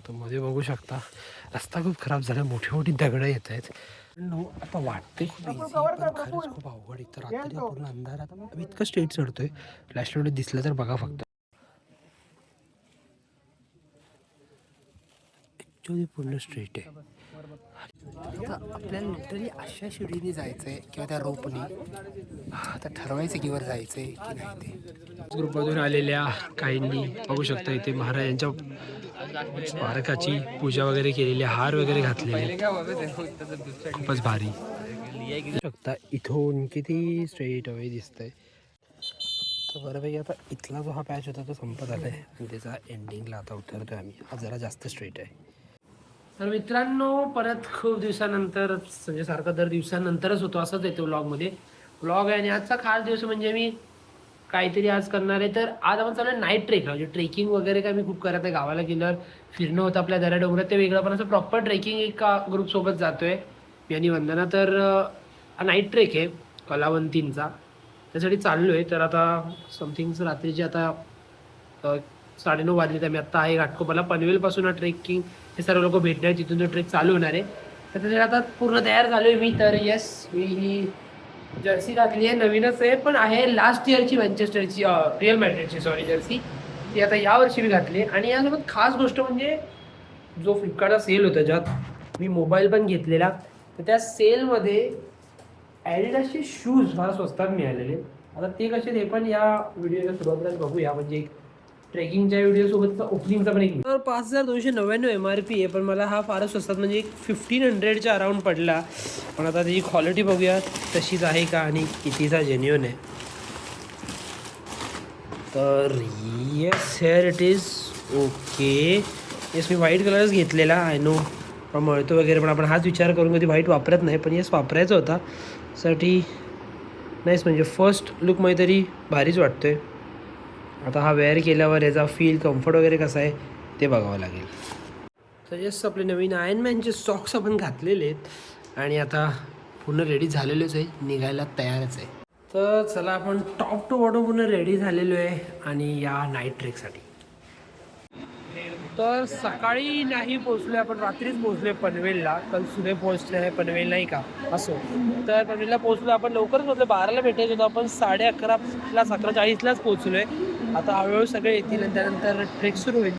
तर मध्ये बघू शकता रस्ता खूप खराब झाला, मोठी मोठी दगडं येत आहेत. आता वाटते खूप easy, पण खरंच खूप अवघड आहे. तर रात्री पूर्ण अंधारात आम्ही इतकं स्ट्रेट चढतोय, फ्लॅशलाईट दिसलं तर बघा फक्त. ॲक्च्युली पूर्ण स्ट्रेट आहे. आता आपल्याला लिटरली अशा शिडीने जायचं आहे किंवा त्या रोपने. आता ठरवायचं की वर जायचं आहे की नाही ते. ग्रुपमधून आलेल्या काहींनी बघू शकता इथे महाराजांच्या स्मारकाची पूजा वगैरे केलेली, हार वगैरे घातलेले, खूपच भारी. बघू शकता इथून किती स्ट्रेट अवे दिसतंय. तर बऱ्यापैकी आता इथला जो हा पॅच होता तो संपत आला आहे आणि त्याचा एंडिंगला आता उतरतोय आम्ही. हा जरा जास्त स्ट्रेट आहे. तर मित्रांनो, परत खूप दिवसानंतर, म्हणजे सारखं दर दिवसानंतरच होतो असंच येतो व्लॉगमध्ये. व्लॉग आहे आणि आजचा खास दिवस म्हणजे मी काहीतरी आज करणार आहे. तर आज आपण चालू आहे नाईट ट्रेक, म्हणजे ट्रेकिंग वगैरे काय मी खूप करत आहे. गावाला गेल्यावर फिरणं होतं आपल्या दऱ्या डोंगरात, ते वेगळं, पण असं प्रॉपर ट्रेकिंग एका ग्रुपसोबत जातो आहे मी आणि वंदना. तर हा नाईट ट्रेक आहे कलावंतींचा, त्यासाठी चाललो आहे. तर आता समथिंग रात्रीचे आता 9:30 वाजले. तर मी आत्ता आहे घाटकोपरला. पनवेलपासून हा ट्रेकिंग हे सर्व लोक भेटणार, तिथून तो ट्रेक चालू होणार आहे. तर त्यासाठी आता पूर्ण तयार झालो आहे मी. तर येस, मी ही जर्सी घातली आहे, नवीनच आहे, पण आहे लास्ट इयरची मँचेस्टरची, रिअल मॅड्रिडची सॉरी जर्सी. ती आता यावर्षी मी घातली. आणि यासोबत खास गोष्ट म्हणजे जो फ्लिपकार्टचा सेल होता, ज्यात मी मोबाईल पण घेतलेला, तर त्या सेलमध्ये ॲडिडासचे शूज मला स्वस्तात मिळालेले. आता ते कसे ते पण या व्हिडिओच्या सुरुवातीला बघूया. म्हणजे ट्रेकिंगच्या व्हिडिओसोबतचा ओपनिंगचा पण एक. तर 5299 MRP आहे, पण मला हा फारच स्वस्तात म्हणजे एक 1500च्या अराउंड पडला. पण आता त्याची क्वालिटी बघूया तशीच आहे का आणि कितीचा जेन्युइन आहे. तर yes, hair it is okay. Yes, me white कलरच घेतलेला, आय नो मळतो वगैरे, पण आपण हाच विचार करून कधी व्हाईट वापरत नाही. पण येस, वापरायचा होता साठी नाहीच, म्हणजे फर्स्ट लुकमध्ये तरी भारीच वाटतो आहे. आता हा वेअर केल्यावर याचा फील, कम्फर्ट वगैरे कसं आहे ते बघावं लागेल. तर जस्ट आपले नवीन आयर्नमॅनचे सॉक्स आपण घातलेले आहेत आणि आता पूर्ण रेडी झालेलोच आहे, निघायला तयारच आहे. तर चला, आपण टॉप टू बॉटम पूर्ण रेडी झालेलो आहे आणि या नाईट ट्रेकसाठी. तर सकाळी नाही पोचलो आपण, रात्रीच पोचलो आहे पनवेलला. कल सुबह पोहोचले आहे पनवेल, नाही का, असो. तर पनवेलला पोचलो आपण, लवकरच पोचलो. 12ला भेटायचं होतं, आपण 11:30 11:40लाच पोचलो आहे. आता हळूहळू सगळे येतील आणि त्यानंतर ट्रेक सुरू होईल.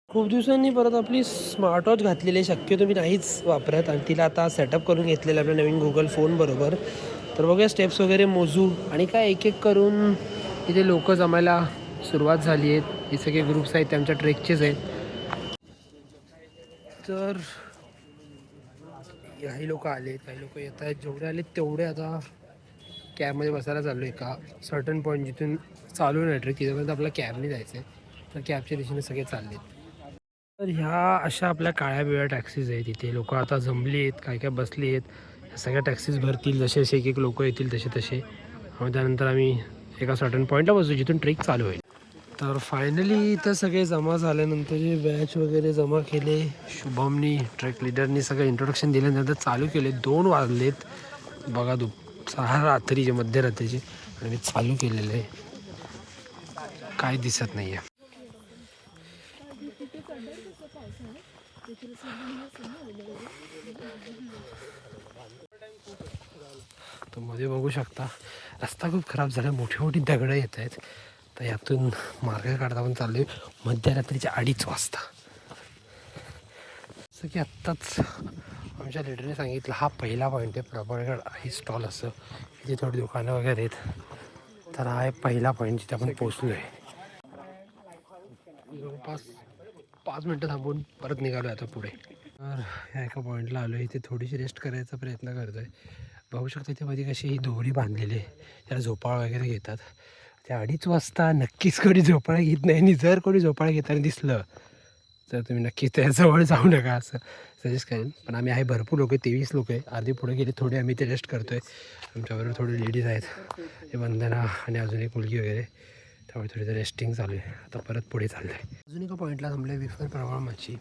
खूप दिवसांनी परत आपली स्मार्ट वॉच घातलेली आहे, शक्यतो मी नाहीच वापरत, आणि तिला आता सेटअप करून घेतलेलं आपल्या नवीन गुगल फोनबरोबर. तर बघूया, स्टेप्स वगैरे मोजू आणि काय एक एक करून इथे लोक जमायला सुरुवात झाली आहेत. हे सगळे ग्रुप्स आहेत, त्यांच्या ट्रेकचेच आहेत. तर काही लोक आले, काही लोक येत आहेत. जेवढे आले तेवढे आता कॅबमध्ये बसायला चाललो आहे. का सर्टन पॉईंट जिथून चालू नाही ट्रेक, तिथपर्यंत आपल्या कॅबने जायचं आहे. तर कॅबच्या दिशेने सगळे चालले आहेत. तर ह्या अशा आपल्या काळ्या बिळ्या टॅक्सीज आहेत. इथे लोक आता जमली आहेत, काय काय बसली आहेत. सगळ्या टॅक्सीज भरतील, जसे जसे एक एक लोक येतील तसे तसे. आणि त्यानंतर आम्ही एका सर्टन पॉईंटला बसू जिथून ट्रेक चालू होईल. तर फायनली इथं सगळे जमा झाल्यानंतर जे बॅच वगैरे जमा केले, शुभमनी, ट्रेक लिडरनी सगळं इंट्रोडक्शन दिल्यानंतर चालू केले. 2 वाजलेत बघा, 6 रात्रीचे, मध्यरात्रीचे, आणि मी चालू केलेलं आहे. काय दिसत नाही आहे. तर मध्ये बघू शकता रस्ता खूप खराब झाला, मोठी मोठी दगडं येत आहेत. तर यातून मार्ग काढता पण चाललो आहे मध्यरात्रीच्या 2:30 वाजता. जसं की आत्ताच आमच्या लिडरने सांगितलं, हा पहिला पॉईंट आहे, प्रबळगड आहे स्टॉल असं, इथे थोडी दुकानं वगैरे आहेत. तर हा आहे पहिला पॉईंट जिथे आपण पोचलो आहे. जवळपास 5 मिनटं थांबून परत निघालो आहे आता पुढे. तर ह्या एका पॉईंटला आलो आहे, इथे थोडीशी रेस्ट करायचा प्रयत्न करतो आहे. बघू शकतो इथे मध्ये कशी ही दोरी बांधलेली आहे, त्याला झोपाळा वगैरे घेतात. त्या 2:30 वाजता नक्कीच कोणी झोपाळा घेत नाही, आणि जर कोणी झोपाळा घेताना दिसलं तर तुम्ही नक्कीच त्याजवळ जाऊ नका असं सजेस्ट करेन. पण आम्ही आहे, भरपूर लोक आहे, 23 लोक आहे. अर्धी पुढे गेली, थोडी आम्ही ते रेस्ट करतो आहे. आमच्याबरोबर थोडी लेडीज आहेत, ते वंदना आणि अजून एक मुलगी वगैरे, त्यामुळे थोडी रेस्टिंग चालू आहे. आता परत पुढे चाललं आहे. अजून एका पॉईंटला थांबलं आहे, विफर प्रवाळमाची.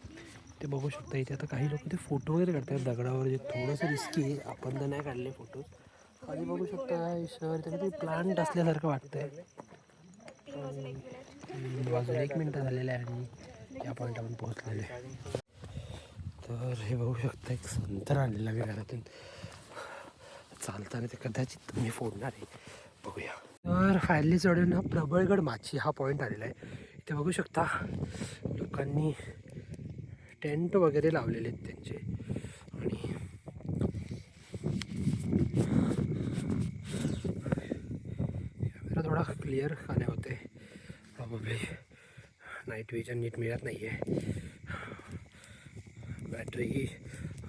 ते बघू शकता इथे. आता काही लोक ते फोटो वगैरे काढतात दगडावर, जे थोडंसं रिस्की आहे. आपण तर नाही काढले फोटोज. खाली बघू शकता शहर, त्याला ते प्लांट असल्यासारखं वाटतंय. वाजून 1 मिनिट झालेलं आहे आणि या पॉईंट आपण पोहोचलेलो आहे. तर हे बघू शकता एक संतर आलेला मी घरातून चालताना, ते कदाचित मी फोडणार आहे, बघूया. तर फायनली चढून हा प्रबळगड माची हा पॉईंट आलेला आहे. इथे बघू शकता लोकांनी टेंट वगैरे लावलेले आहेत त्यांचे, आणि कॅमेरा थोडा क्लिअर का नाही होते, प्रॉब्ली नाईट विजन नीट मिळत नाही आहे. बॅटरी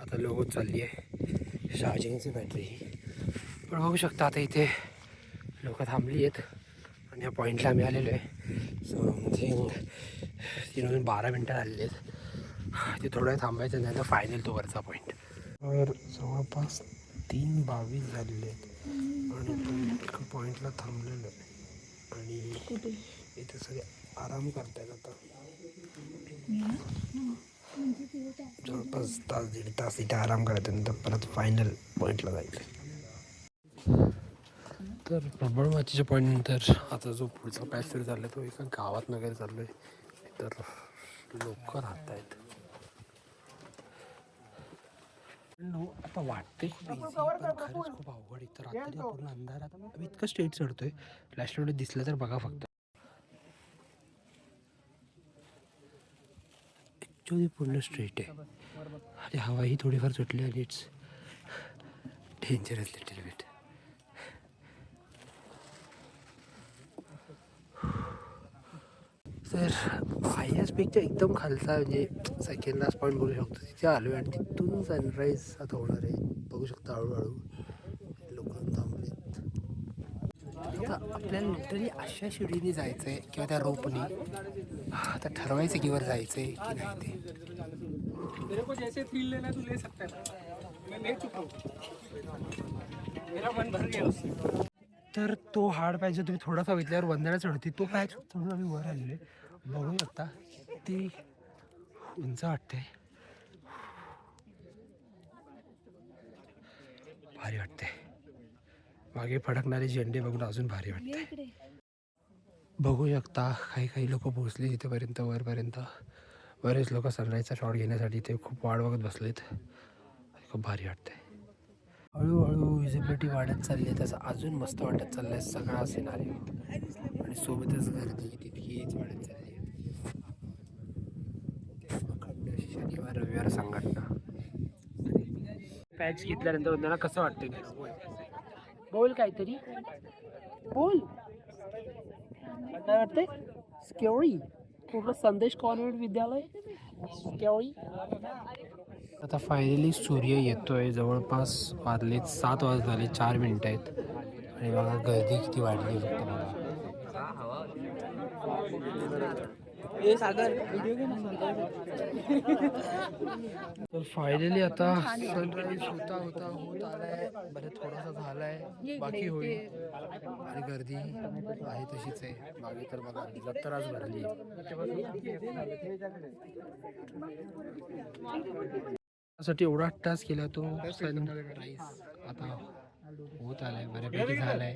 आता लो होत चालली आहे, चार्जिंगची बॅटरी. पण बघू शकता आता इथे लोक थांबली आहेत आणि या पॉईंटला आम्ही आलेलो आहे. समथिंग 12 मिनटं झालेली आहेत. ते थोडं थांबायचं नाही तर फायनल तो वरचा पॉईंट. तर जवळपास 3:22 झालेले आहेत आणि एका पॉईंटला थांबलेलो आहे आणि इथे सगळे आराम करतायत. आता जवळपास तास 1.5 तास इथे आराम करायचं, नंतर परत फायनल पॉईंटला जायचं. तर प्रबळ माचीच्या पॉईंटनंतर आता जो पुढचा पॅच सुरू झाला तो एका गावात वगैरे चाललो आहे. तर लोक राहत आहेत. आता वाटते खूप इझी, पण खरंच खूप अवघड आहे. तर रात्री पूर्ण अंधारात आम्ही इतकं स्ट्रेट चढतोय, फ्लॅशलाईट दिसलं तर बघा फक्त. ॲक्च्युली पूर्ण स्ट्रेट आहे आणि हवाही थोडीफार सुटली आणि इट्स डेंजरस लिटिल बिट. तर हायस्ट पीकच्या एकदम खालचा म्हणजे सेकंड लास्ट पॉईंट बोलू शकतो, तिथे आलो आहे आणि तिथून सनराईज आता होणार आहे. बघू शकता हळूहळू लोक थांबलेत. आता आपल्याला लिटरली अशा शिडीने जायचं आहे किंवा त्या रोपनी, आता ठरवायचं की वर जायचं आहे की नाही ते. तर तो हार्ड पॅच तुम्ही थोडासा विचारल्यावर वंदना चढती, तो पॅच चढून आम्ही वर आलेले. बघू शकता ती उंच वाटते, भारी वाटते. मागे फडकणारे झेंडे बघून अजून भारी वाटते. बघू शकता काही काही लोक पोहोचले तिथेपर्यंत, वरपर्यंत. बरेच लोक सनराईजचा शॉट घेण्यासाठी ते खूप वाट बघत बसलेत. खूप भारी वाटते. हळूहळू विजिबिलिटी वाढत चालली आहे, त्याचं अजून मस्त वाटत चाललं आहे सगळा सिनारिओ, आणि सोबतच गर्दी तितकीच वाढत चालली आहे. शनिवार रविवार संघटना पॅच घेतल्यानंतर त्यांना कसं वाटतं, बोल काहीतरी बोल, काय वाटतंय? स्केरी. पूर्ण संदेश कॉन्व्हेंट विद्यालय स्केरी. आता फायनली सूर्य येतोय, जवळपास वाजले 7 वाजले 4 मिनिटं आहेत आणि बघा गर्दी किती वाढली फक्त बघा. तर फायनली आता सनराईज होत आलाय, बरं थोडासा झालाय, बाकी होईल. आणि गर्दी आहे तशीच आहे मागे, तर बघा जत्तर आज भरली. त्यासाठी एवढा टास्क केला तो सनराईज आता होत आलाय, बऱ्यापैकी झालाय.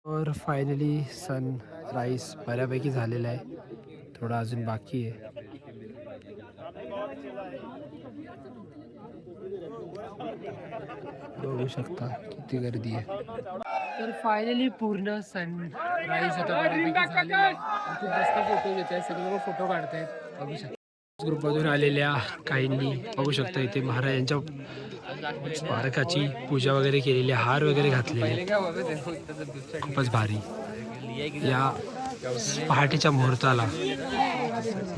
तर फायनली सनराईज बऱ्यापैकी झालेला आहे, थोडा अजून बाकी आहे. बघू शकता किती गर्दी आहे. तर फायनली पूर्ण सनराईज आता बऱ्यापैकी झालेला आहे. खूप मस्त फोटो घेत आहेत सगळे लोक, फोटो काढतायत. बघू शकता ग्रुपमधून आलेल्या काहींनी बघू शकता इथे महाराजांच्या स्मारकाची पूजा वगैरे केलेली, हार वगैरे घातलेले, खूपच भारी. या पहाटेच्या मुहूर्ताला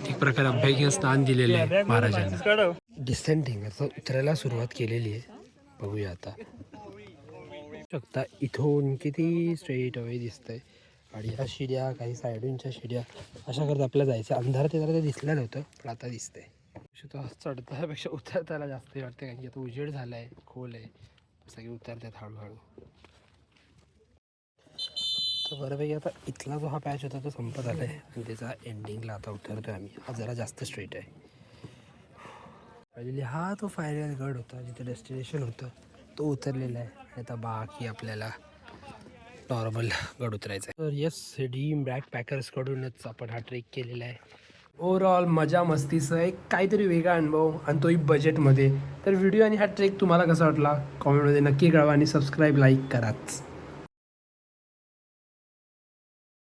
एक प्रकारे अभ्यंग स्नान दिलेलं आहे महाराजांना. डिसेंडिंग असं उतरायला सुरुवात केलेली आहे, बघूया आता. शकता इथून किती स्ट्रेट अवे दिसतंय आणि ह्या शिड्या काही साईडूनच्या शिड्या अशा करता आपल्याला जायचं. अंधारात जरा ते दिसलं नव्हतं पण आता दिसतंय. चढतापेक्षा उतरताना जास्त वाटते, कारण की आता उजेड झाला आहे, खोल आहे, सगळे उतरतात हळूहळू. तर बऱ्यापैकी आता इथला जो हा पॅच होता तो संपत आला आहे आणि त्याचा एंडिंगला आता उतरतो आहे आम्ही. हा जरा जास्त स्ट्रेट आहे. हा तो फायनल गड होता जिथे डेस्टिनेशन होतं, तो उतरलेला आहे. आणि आता बाकी आपल्याला नॉर्मल गड उतरायचं आहे. तर येस, ड्रीम बॅक पॅकर्सकडूनच आपण हा ट्रेक केलेला आहे. ओव्हरऑल मजा मस्तीचं एक काहीतरी वेगळा अनुभव आणि तोही बजेटमध्ये. तर व्हिडिओ आणि हा ट्रेक तुम्हाला कसा वाटला कॉमेंटमध्ये नक्की कळवा आणि सबस्क्राईब लाईक कराच.